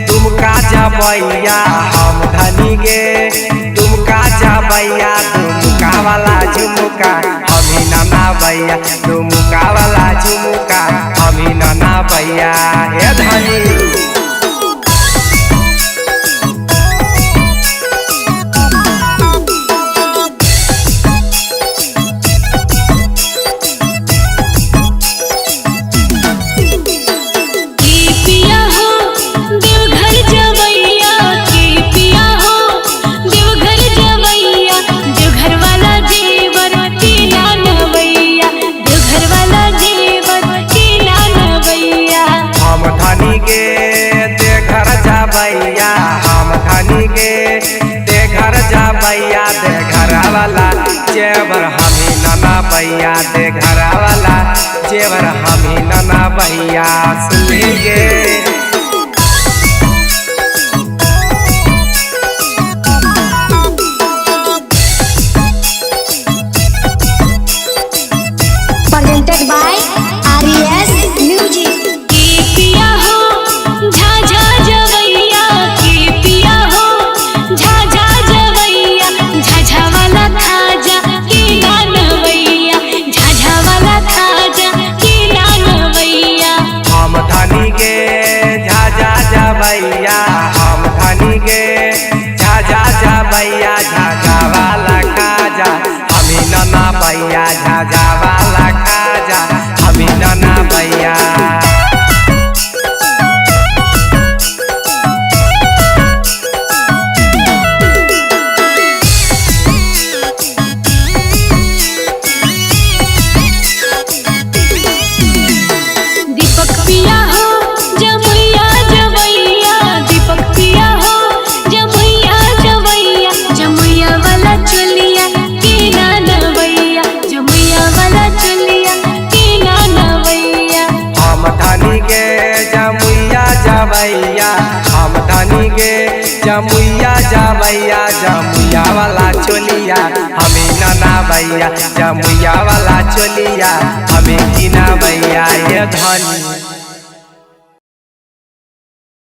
तुमका जबैया हम धनी गे तुमका जबैया तुमका वाला झुमका हमी नाना भैया तुमका वाला झुमका हमी नाना भैया हे धनी। भैया हम धनी गे दे घर जा भैया दे घर वाला जेवर हमी नाना भैया दे घर वाला जेवर हमी नाना भैया सुनी गे। Presented by RES Music। भैया हम धनी गे झाझा जा भैया झाझा वाला खाजा हमी नाना भैया झाझा वाला खाजा हमी नाना भैया। भैया हम धनी गे जमुइया जबैया जमुइया वाला चोलिया हमें नाना भैया जमुइया वाला चोलिया हमें कीना भैया ये धनी।